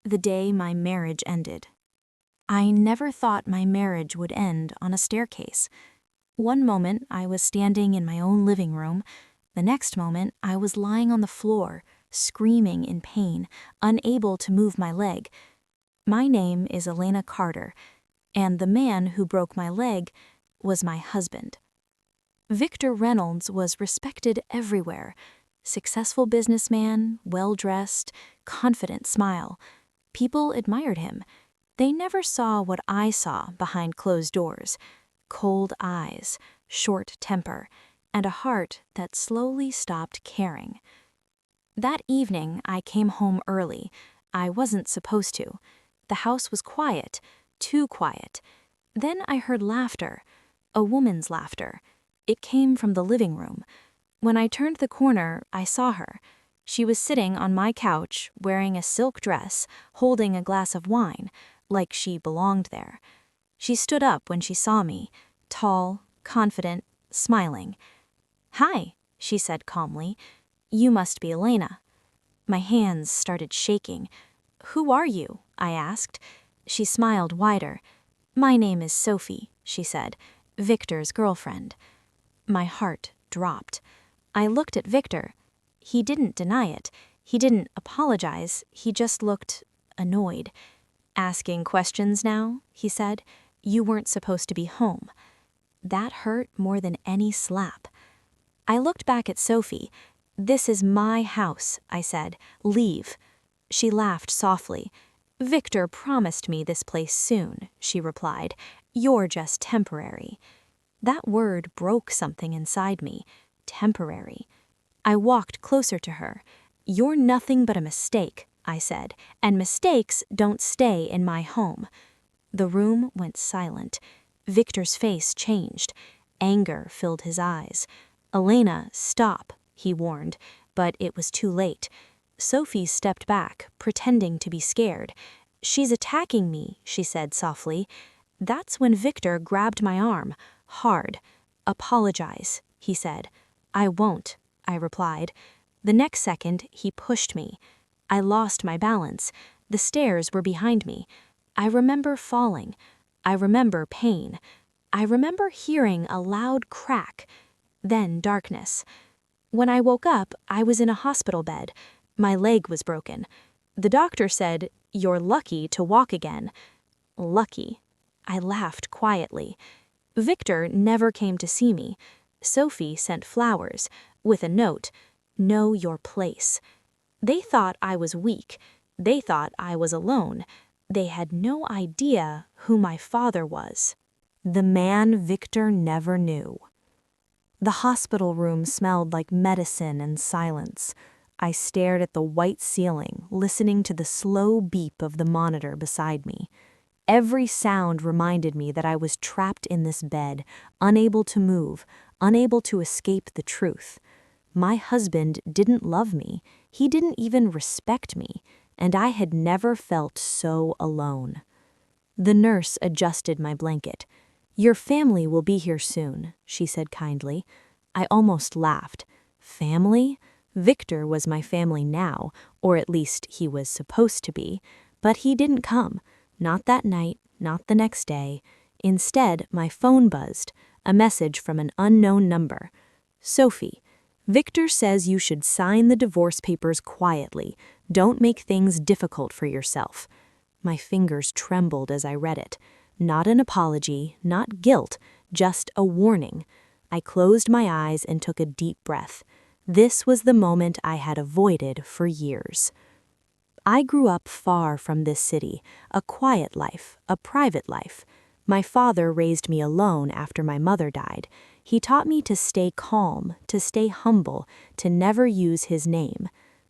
The day my marriage ended. I never thought my marriage would end on a staircase. One moment I was standing in my own living room. The next moment I was lying on the floor, screaming in pain, unable to move my leg. My name is Elena Carter, and the man who broke my leg was my husband. Victor Reynolds was respected everywhere. Successful businessman, well-dressed, confident smile. People admired him. They never saw what I saw behind closed doors. Cold eyes, short temper, and a heart that slowly stopped caring. That evening, I came home early. I wasn't supposed to. The house was quiet, too quiet. Then I heard laughter, a woman's laughter. It came from the living room. When I turned the corner, I saw her. She was sitting on my couch, wearing a silk dress, holding a glass of wine, like she belonged there. She stood up when she saw me, tall, confident, smiling. "Hi," she said calmly. "You must be Elena." My hands started shaking. "Who are you?" I asked. She smiled wider. "My name is Sophie," she said, "Victor's girlfriend." My heart dropped. I looked at Victor. He didn't deny it. He didn't apologize. He just looked annoyed. "Asking questions now?" he said. "You weren't supposed to be home." That hurt more than any slap. I looked back at Sophie. "This is my house," I said. "Leave." She laughed softly. "Victor promised me this place soon," she replied. "You're just temporary." That word broke something inside me. Temporary. I walked closer to her. "You're nothing but a mistake," I said, "and mistakes don't stay in my home." The room went silent. Victor's face changed. Anger filled his eyes. "Elena, stop," he warned, but it was too late. Sophie stepped back, pretending to be scared. "She's attacking me," she said softly. That's when Victor grabbed my arm, hard. "Apologize," he said. "I won't," I replied. The next second, he pushed me. I lost my balance. The stairs were behind me. I remember falling. I remember pain. I remember hearing a loud crack. Then darkness. When I woke up, I was in a hospital bed. My leg was broken. The doctor said, "You're lucky to walk again." Lucky. I laughed quietly. Victor never came to see me. Sophie sent flowers, with a note, "Know your place." They thought I was weak. They thought I was alone. They had no idea who my father was. The man Victor never knew. The hospital room smelled like medicine and silence. I stared at the white ceiling, listening to the slow beep of the monitor beside me. Every sound reminded me that I was trapped in this bed, unable to move, unable to escape the truth. My husband didn't love me. He didn't even respect me, and I had never felt so alone. The nurse adjusted my blanket. "Your family will be here soon," she said kindly. I almost laughed. Family? Victor was my family now, or at least he was supposed to be, but he didn't come. Not that night, not the next day. Instead, my phone buzzed, a message from an unknown number. "Sophie, Victor says you should sign the divorce papers quietly. Don't make things difficult for yourself." My fingers trembled as I read it. Not an apology, not guilt, just a warning. I closed my eyes and took a deep breath. This was the moment I had avoided for years. I grew up far from this city, a quiet life, a private life. My father raised me alone after my mother died. He taught me to stay calm, to stay humble, to never use his name.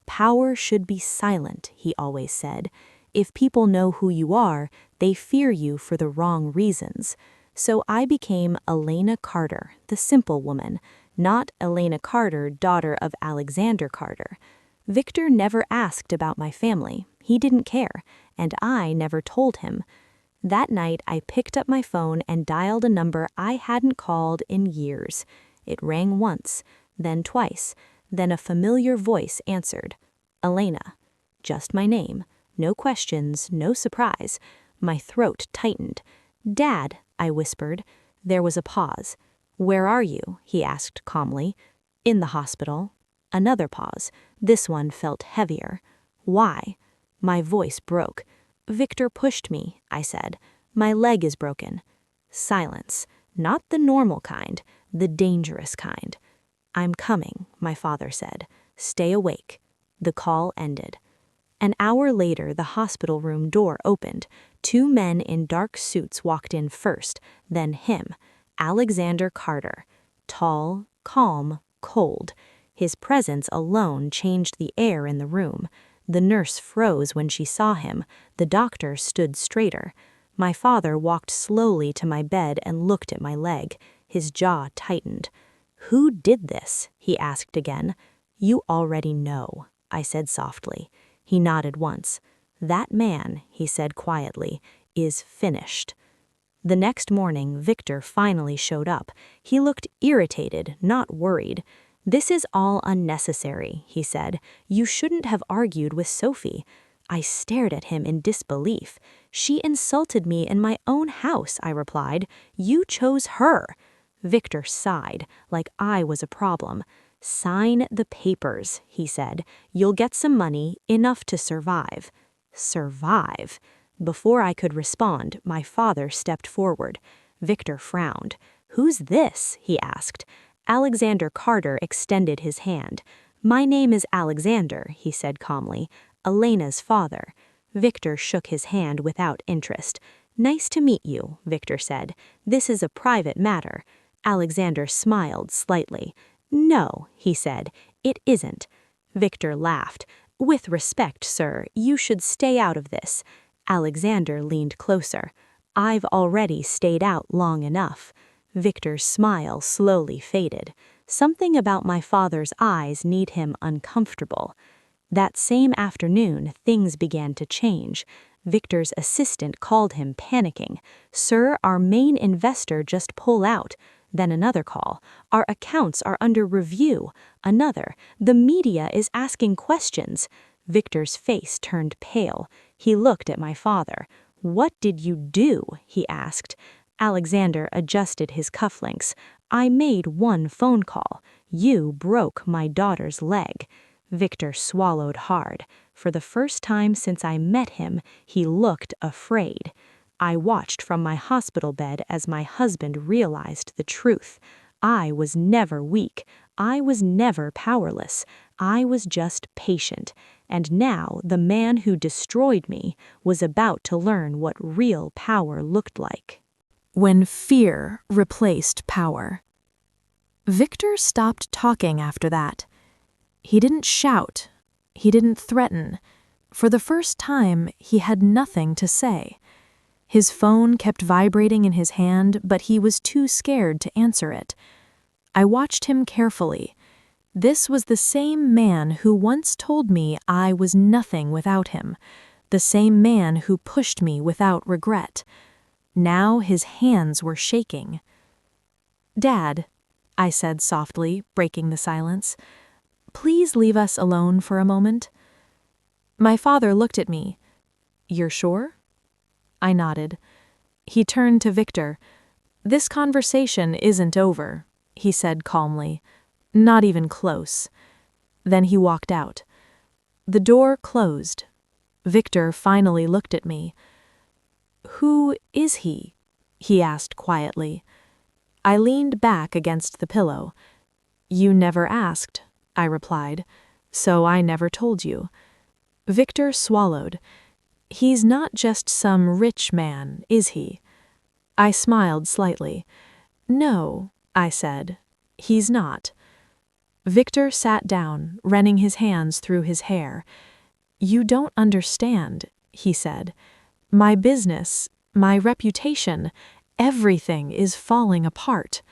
Power should be silent, he always said. If people know who you are, they fear you for the wrong reasons. So I became Elena Carter, the simple woman, not Elena Carter, daughter of Alexander Carter. Victor never asked about my family. He didn't care, and I never told him. That night, I picked up my phone and dialed a number I hadn't called in years. It rang once, then twice, then a familiar voice answered. Elena. Just my name, No questions, no surprise. My throat tightened. "Dad," I whispered. There was a pause. "Where are you?" he asked calmly. "In the hospital." Another pause. This one felt heavier. "Why?" My voice broke. "Victor pushed me," I said. "My leg is broken." Silence. Not the normal kind, the dangerous kind. "I'm coming," my father said. "Stay awake." The call ended. An hour later, the hospital room door opened. 2 men in dark suits walked in first, then him, Alexander Carter. Tall, calm, cold. His presence alone changed the air in the room. The nurse froze when she saw him. The doctor stood straighter. My father walked slowly to my bed and looked at my leg. His jaw tightened. "Who did this?" he asked again. "You already know," I said softly. He nodded once. "That man," he said quietly, "is finished." The next morning, Victor finally showed up. He looked irritated, not worried. "This is all unnecessary," he said. "You shouldn't have argued with Sophie." I stared at him in disbelief. "She insulted me in my own house," I replied. "You chose her." Victor sighed, like I was a problem. "Sign the papers," he said. "You'll get some money, enough to survive." Survive? Before I could respond, my father stepped forward. Victor frowned. "Who's this?" he asked. Alexander Carter extended his hand. "My name is Alexander," he said calmly. "Elena's father." Victor shook his hand without interest. "Nice to meet you," Victor said. "This is a private matter." Alexander smiled slightly. "No," he said, "it isn't." Victor laughed. "With respect, sir, you should stay out of this." Alexander leaned closer. "I've already stayed out long enough." Victor's smile slowly faded. Something about my father's eyes made him uncomfortable. That same afternoon, things began to change. Victor's assistant called him panicking. "Sir, our main investor just pulled out." Then another call. "Our accounts are under review." Another. "The media is asking questions." Victor's face turned pale. He looked at my father. "What did you do?" he asked. Alexander adjusted his cufflinks. "I made one phone call. You broke my daughter's leg." Victor swallowed hard. For the first time since I met him, he looked afraid. I watched from my hospital bed as my husband realized the truth. I was never weak. I was never powerless. I was just patient. And now the man who destroyed me was about to learn what real power looked like. When fear replaced power. Victor stopped talking after that. He didn't shout. He didn't threaten. For the first time, he had nothing to say. His phone kept vibrating in his hand, but he was too scared to answer it. I watched him carefully. This was the same man who once told me I was nothing without him, the same man who pushed me without regret. Now his hands were shaking. "Dad," I said softly, breaking the silence, "please leave us alone for a moment." My father looked at me. "You're sure?" I nodded. He turned to Victor. "This conversation isn't over," he said calmly. "Not even close." Then he walked out. The door closed. Victor finally looked at me. "Who is he?" he asked quietly. I leaned back against the pillow. "You never asked," I replied, "so I never told you." Victor swallowed. "He's not just some rich man, is he?" I smiled slightly. "No," I said, "he's not." Victor sat down, running his hands through his hair. "You don't understand," he said. "My business, my reputation, everything is falling apart."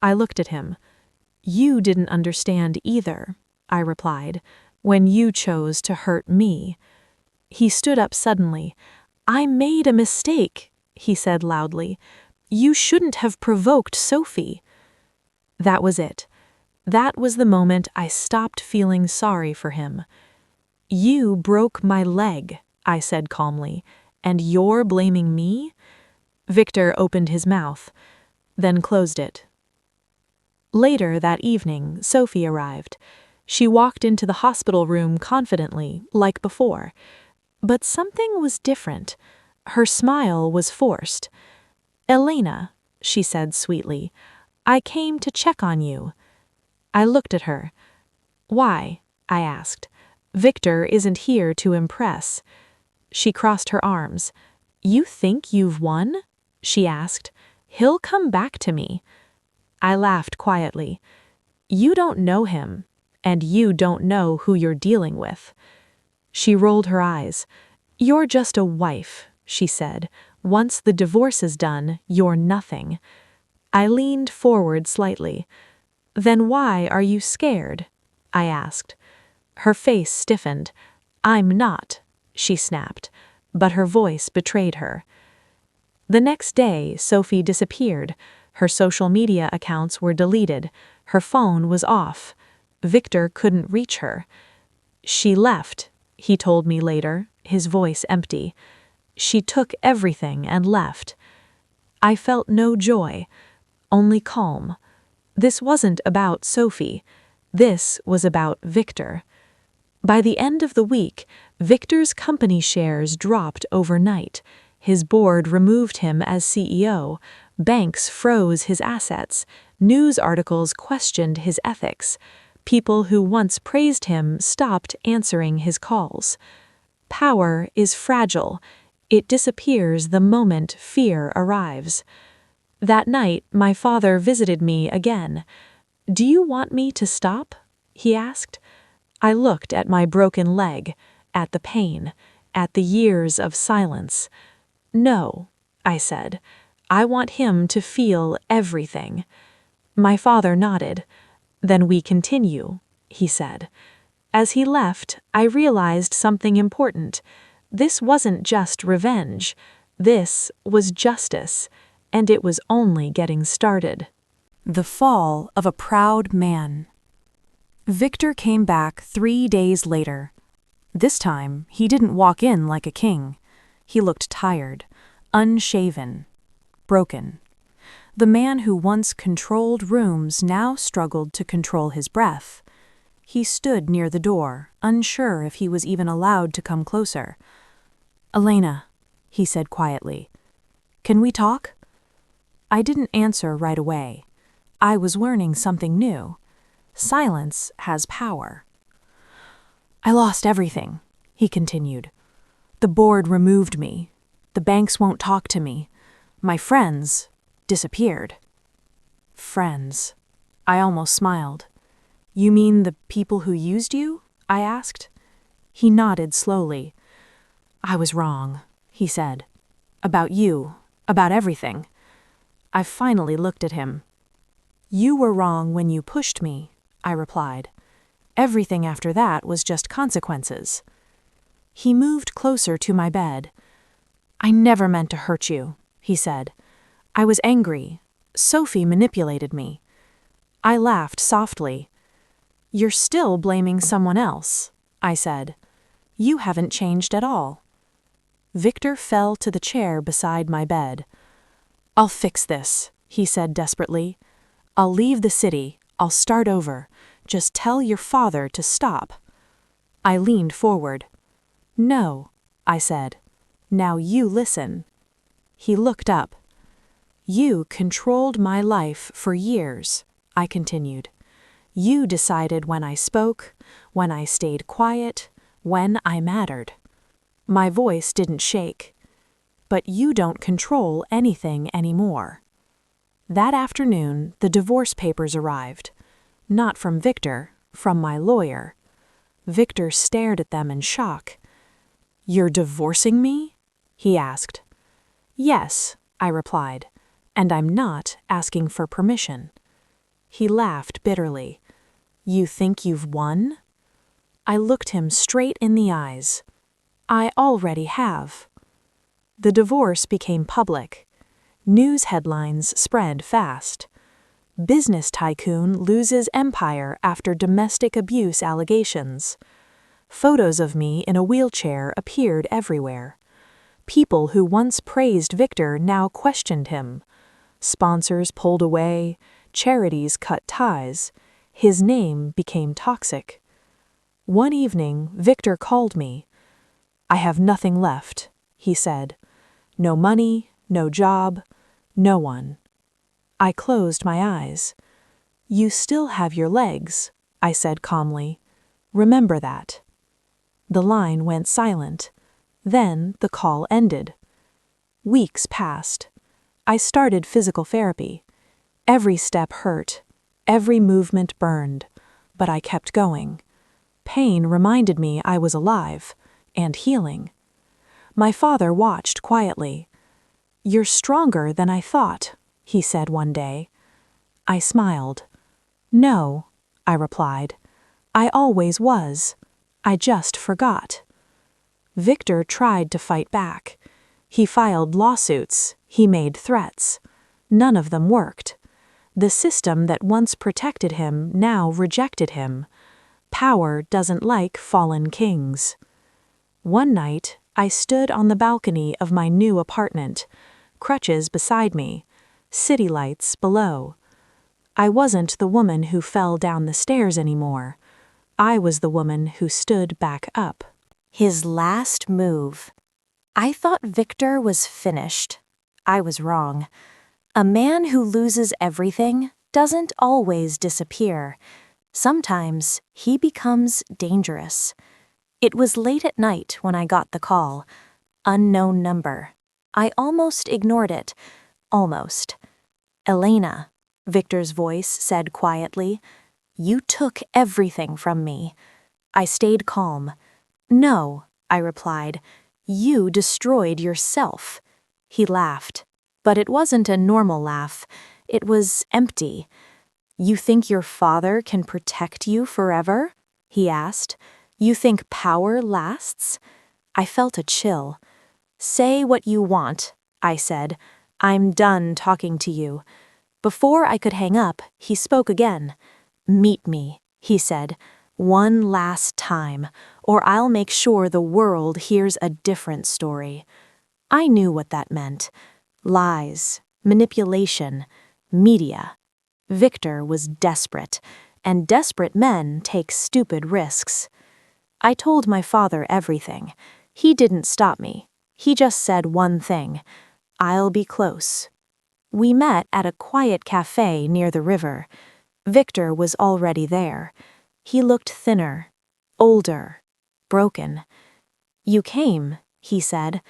I looked at him. "You didn't understand either," I replied, "when you chose to hurt me." He stood up suddenly. "I made a mistake," he said loudly. "You shouldn't have provoked Sophie." That was it. That was the moment I stopped feeling sorry for him. "You broke my leg," I said calmly. And you're blaming me? Victor opened his mouth, then closed it. Later that evening, Sophie arrived. She walked into the hospital room confidently, like before. But something was different. Her smile was forced. "Elena," she said sweetly, "I came to check on you." I looked at her. "Why?" I asked. "Victor isn't here to impress." She crossed her arms. "You think you've won?" she asked. "He'll come back to me." I laughed quietly. "You don't know him, and you don't know who you're dealing with." She rolled her eyes. "You're just a wife," she said. "Once the divorce is done, you're nothing." I leaned forward slightly. "Then why are you scared?" I asked. Her face stiffened. "I'm not," she snapped, but her voice betrayed her. The next day, Sophie disappeared. Her social media accounts were deleted. Her phone was off. Victor couldn't reach her. "She left," he told me later, his voice empty. "She took everything and left." I felt no joy, only calm. This wasn't about Sophie. This was about Victor. By the end of the week, Victor's company shares dropped overnight. His board removed him as CEO. Banks froze his assets. News articles questioned his ethics. People who once praised him stopped answering his calls. Power is fragile. It disappears the moment fear arrives. That night, my father visited me again. "Do you want me to stop?" he asked. I looked at my broken leg, at the pain, at the years of silence. "No," I said. "I want him to feel everything." My father nodded. "Then we continue," he said. As he left, I realized something important. This wasn't just revenge. This was justice, and it was only getting started. The fall of a proud man. Victor came back 3 days later. This time, he didn't walk in like a king. He looked tired, unshaven, broken. The man who once controlled rooms now struggled to control his breath. He stood near the door, unsure if he was even allowed to come closer. "Elena," he said quietly, "can we talk?" I didn't answer right away. I was learning something new. Silence has power. "I lost everything," he continued. "The board removed me. The banks won't talk to me. My friends disappeared." "Friends." I almost smiled. "You mean the people who used you?" I asked. He nodded slowly. "I was wrong," he said. "About you, about everything." I finally looked at him. "You were wrong when you pushed me," I replied. "Everything after that was just consequences." He moved closer to my bed. "I never meant to hurt you," he said. "I was angry. Sophie manipulated me." I laughed softly. "You're still blaming someone else," I said. "You haven't changed at all." Victor fell to the chair beside my bed. "I'll fix this," he said desperately. "I'll leave the city. I'll start over. Just tell your father to stop." I leaned forward. "No," I said. "Now you listen." He looked up. "You controlled my life for years," I continued. "You decided when I spoke, when I stayed quiet, when I mattered." My voice didn't shake. "But you don't control anything anymore." That afternoon, the divorce papers arrived. Not from Victor, from my lawyer. Victor stared at them in shock. "You're divorcing me?" he asked. "Yes," I replied, "and I'm not asking for permission." He laughed bitterly. "You think you've won?" I looked him straight in the eyes. "I already have." The divorce became public. News headlines spread fast. "Business tycoon loses empire after domestic abuse allegations." Photos of me in a wheelchair appeared everywhere. People who once praised Victor now questioned him. Sponsors pulled away, charities cut ties. His name became toxic. One evening, Victor called me. "I have nothing left," he said. "No money, no job, no one." I closed my eyes. "You still have your legs," I said calmly. "Remember that." The line went silent. Then the call ended. Weeks passed. I started physical therapy. Every step hurt. Every movement burned. But I kept going. Pain reminded me I was alive and healing. My father watched quietly. "You're stronger than I thought," he said one day. I smiled. "No," I replied. "I always was. I just forgot." Victor tried to fight back. He filed lawsuits. He made threats. None of them worked. The system that once protected him now rejected him. Power doesn't like fallen kings. One night, I stood on the balcony of my new apartment, crutches beside me, city lights below. I wasn't the woman who fell down the stairs anymore. I was the woman who stood back up. His last move. I thought Victor was finished. I was wrong. A man who loses everything doesn't always disappear. Sometimes he becomes dangerous. It was late at night when I got the call. Unknown number. I almost ignored it. Almost. "Elena," Victor's voice said quietly, "you took everything from me." I stayed calm. "No," I replied. "You destroyed yourself." He laughed. But it wasn't a normal laugh. It was empty. "You think your father can protect you forever?" he asked. "You think power lasts?" I felt a chill. "Say what you want," I said. "I'm done talking to you." Before I could hang up, he spoke again. "Meet me," he said. "One last time, or I'll make sure the world hears a different story." I knew what that meant. Lies, manipulation, media. Victor was desperate, and desperate men take stupid risks. I told my father everything. He didn't stop me. He just said one thing: "I'll be close." We met at a quiet cafe near the river. Victor was already there. He looked thinner, older, broken. "You came," he said.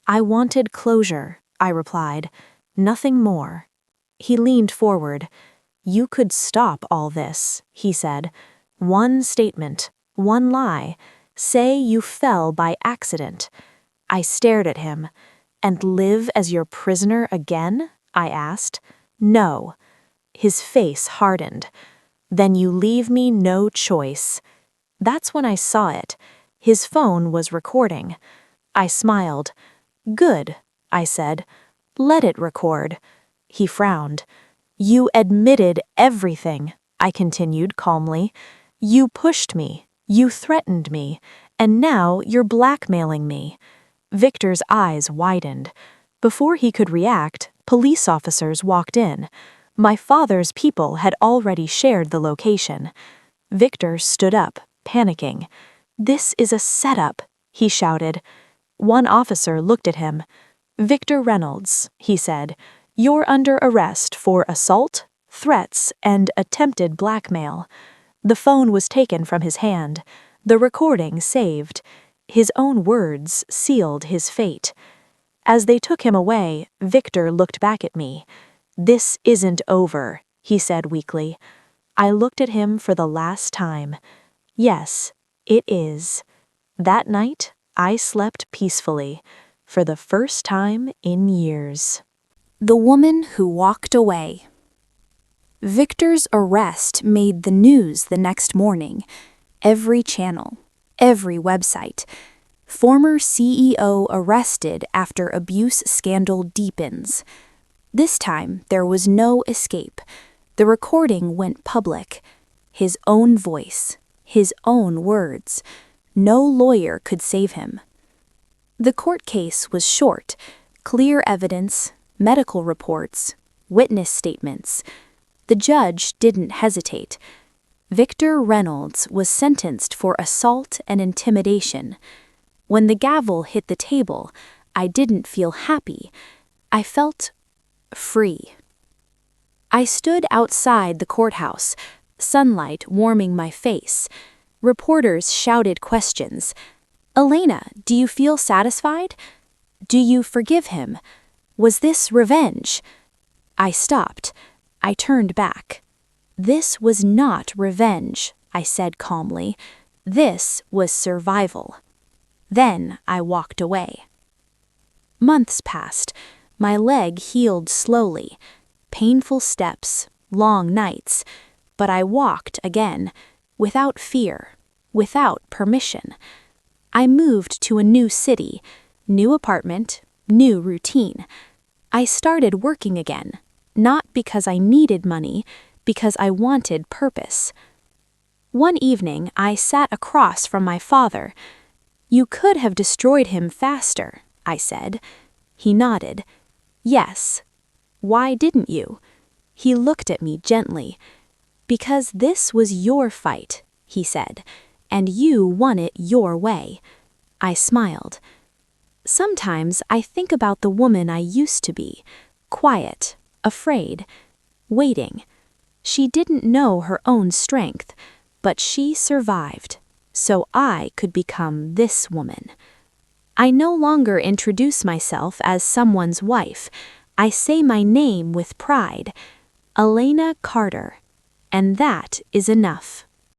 "I wanted closure," I replied. "Nothing more." He leaned forward. "You could stop all this," he said. "One statement, one lie. Say you fell by accident." I stared at him. "And live as your prisoner again?" I asked. "No." His face hardened. "Then you leave me no choice." That's when I saw it. His phone was recording. I smiled. "Good," I said. "Let it record." He frowned. "You admitted everything," I continued calmly. "You pushed me. You threatened me. And now you're blackmailing me." Victor's eyes widened. Before he could react, police officers walked in. My father's people had already shared the location. Victor stood up, panicking. "This is a setup," he shouted. One officer looked at him. "Victor Reynolds," he said, "you're under arrest for assault, threats, and attempted blackmail." The phone was taken from his hand, the recording saved. His own words sealed his fate. As they took him away, Victor looked back at me. "This isn't over," he said weakly. I looked at him for the last time. Yes, it is. That night, I slept peacefully, for the first time in years. The woman who walked away. Victor's arrest made the news the next morning. Every channel, every website. Former CEO arrested after abuse scandal deepens. This time, there was no escape. The recording went public. His own voice, his own words. No lawyer could save him. The court case was short, clear evidence, medical reports, witness statements. The judge didn't hesitate. Victor Reynolds was sentenced for assault and intimidation. When the gavel hit the table, I didn't feel happy. I felt free. I stood outside the courthouse, sunlight warming my face. Reporters shouted questions. "Elena, do you feel satisfied? Do you forgive him? Was this revenge?" I stopped. I turned back. "This was not revenge," I said calmly. "This was survival." Then I walked away. Months passed. My leg healed slowly. Painful steps, long nights. But I walked again, without fear, without permission. I moved to a new city, new apartment, new routine. I started working again, not because I needed money, because I wanted purpose. One evening, I sat across from my father. "You could have destroyed him faster," I said. He nodded. "Yes." "Why didn't you?" He looked at me gently. "Because this was your fight," he said, "and you won it your way." I smiled. Sometimes I think about the woman I used to be, quiet, afraid, waiting. She didn't know her own strength, but she survived, so I could become this woman. I no longer introduce myself as someone's wife. I say my name with pride, Elena Carter, and that is enough.